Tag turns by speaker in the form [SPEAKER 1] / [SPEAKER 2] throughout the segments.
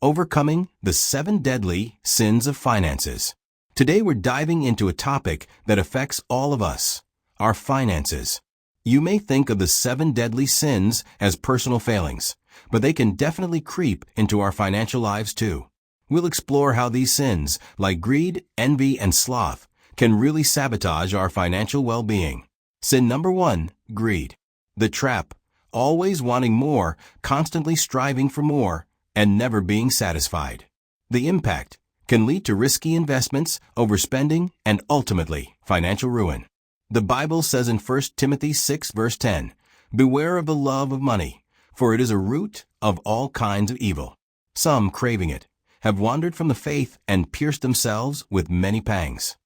[SPEAKER 1] Overcoming the 7 deadly sins of finances. Today we're diving into a topic that affects all of us, our finances. You may think of the 7 deadly sins as personal failings, but they can definitely creep into our financial lives too. We'll explore how these sins, like greed, envy, and sloth, can really sabotage our financial well-being. Sin number 1, greed. The trap, always wanting more, constantly striving for more, and never being satisfied. The impact can lead to risky investments, overspending, and ultimately, financial ruin. The Bible says in 1 Timothy 6 verse 10, "Beware of the love of money, for it is a root of all kinds of evil." Some, craving it, have wandered from the faith and pierced themselves with many pangs.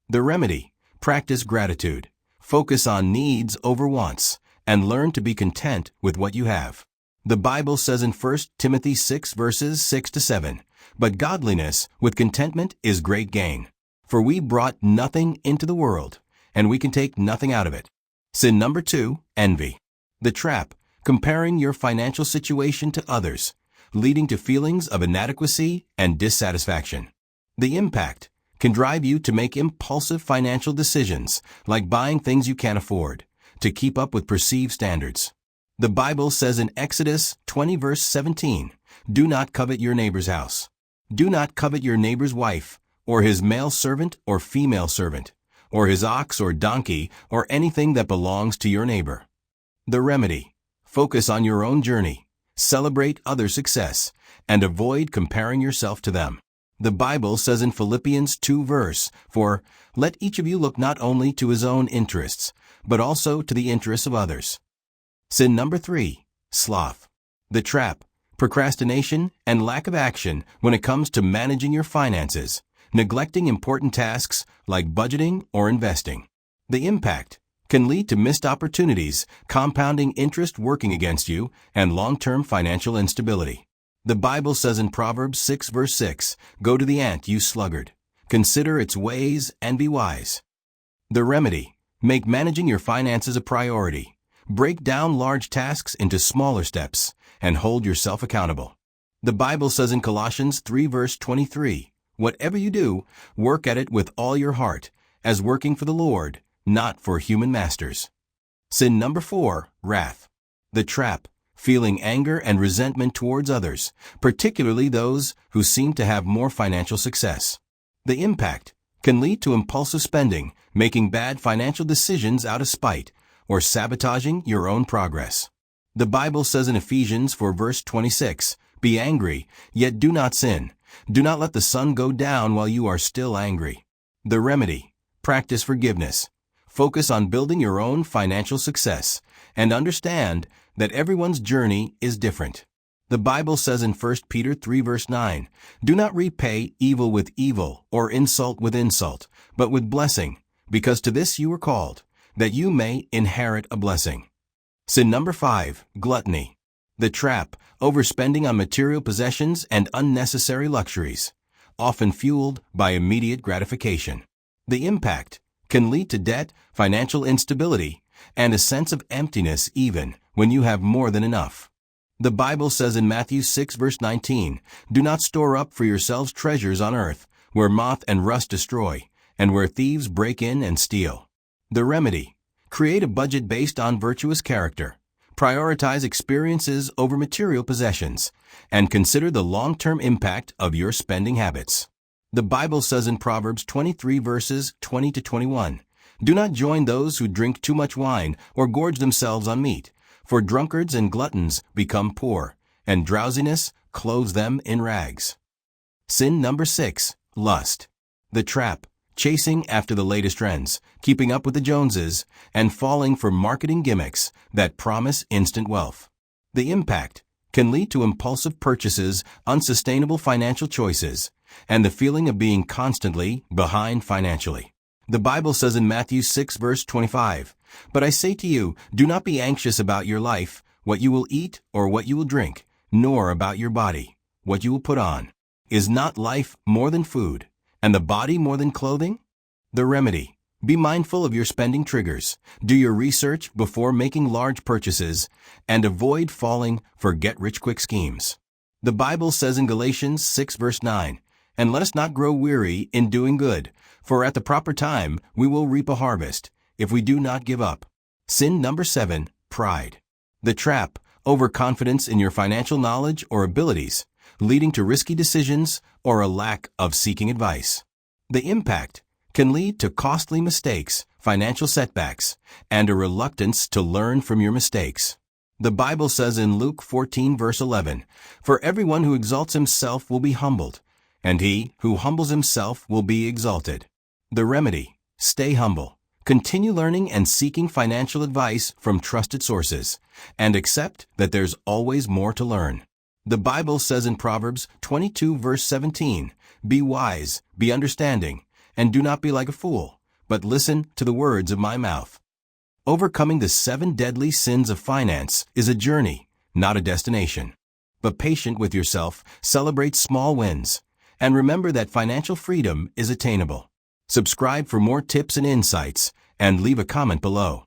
[SPEAKER 1] The remedy: practice gratitude. Focus on needs over wants, and learn to be content with what you have. The Bible says in 1 Timothy 6 verses 6 to 7, "But godliness with contentment is great gain. For we brought nothing into the world, and we can take nothing out of it." Sin number 2, envy. The trap, comparing your financial situation to others, leading to feelings of inadequacy and dissatisfaction. The impact can drive you to make impulsive financial decisions, like buying things you can't afford, to keep up with perceived standards. The Bible says in Exodus 20 verse 17, "Do not covet your neighbor's house. Do not covet your neighbor's wife, or his male servant or female servant, or his ox or donkey, or anything that belongs to your neighbor." The remedy: focus on your own journey, celebrate other success, and avoid comparing yourself to them. The Bible says in Philippians 2 verse 4, "Let each of you look not only to his own interests, but also to the interests of others." Sin number 3, sloth. The trap, procrastination, and lack of action when it comes to managing your finances, neglecting important tasks like budgeting or investing. The impact can lead to missed opportunities, compounding interest working against you, and long-term financial instability. The Bible says in Proverbs 6 verse 6, "Go to the ant, you sluggard. Consider its ways and be wise." The remedy: make managing your finances a priority. Break down large tasks into smaller steps, and hold yourself accountable. The Bible says in Colossians 3 verse 23, "Whatever you do, work at it with all your heart, as working for the Lord, not for human masters." Sin number 4, wrath. The trap, feeling anger and resentment towards others, particularly those who seem to have more financial success. The impact can lead to impulsive spending, making bad financial decisions out of spite, or sabotaging your own progress. The Bible says in Ephesians 4 verse 26, "Be angry, yet do not sin. Do not let the sun go down while you are still angry." The remedy: practice forgiveness. Focus on building your own financial success, and understand that everyone's journey is different. The Bible says in 1 Peter 3 verse 9, "Do not repay evil with evil or insult with insult, but with blessing, because to this you were called, that you may inherit a blessing." Sin number 5, gluttony. The trap, overspending on material possessions and unnecessary luxuries, often fueled by immediate gratification. The impact can lead to debt, financial instability, and a sense of emptiness even when you have more than enough. The Bible says in Matthew 6 verse 19, "Do not store up for yourselves treasures on earth, where moth and rust destroy, and where thieves break in and steal." The remedy: create a budget based on virtuous character. Prioritize experiences over material possessions, and consider the long-term impact of your spending habits. The Bible says in Proverbs 23 verses 20 to 21, "Do not join those who drink too much wine or gorge themselves on meat, for drunkards and gluttons become poor, and drowsiness clothes them in rags." Sin number 6, lust. The trap, chasing after the latest trends, keeping up with the Joneses, and falling for marketing gimmicks that promise instant wealth. The impact can lead to impulsive purchases, unsustainable financial choices, and the feeling of being constantly behind financially. The Bible says in Matthew 6 verse 25, "But I say to you, do not be anxious about your life, what you will eat or what you will drink, nor about your body, what you will put on. Is not life more than food, and the body more than clothing?" The remedy: be mindful of your spending triggers, do your research before making large purchases, and avoid falling for get-rich-quick schemes. The Bible says in Galatians 6 verse 9, "And let us not grow weary in doing good, for at the proper time we will reap a harvest, if we do not give up." Sin number 7, pride. The trap, overconfidence in your financial knowledge or abilities, leading to risky decisions or a lack of seeking advice. The impact can lead to costly mistakes, financial setbacks, and a reluctance to learn from your mistakes. The Bible says in Luke 14 verse 11, "For everyone who exalts himself will be humbled, and he who humbles himself will be exalted." The remedy: stay humble. Continue learning and seeking financial advice from trusted sources, and accept that there's always more to learn. The Bible says in Proverbs 22 verse 17, "Be wise, be understanding, and do not be like a fool, but listen to the words of my mouth." Overcoming the 7 deadly sins of finance is a journey, not a destination. But patient with yourself, celebrate small wins, and remember that financial freedom is attainable. Subscribe for more tips and insights, and leave a comment below.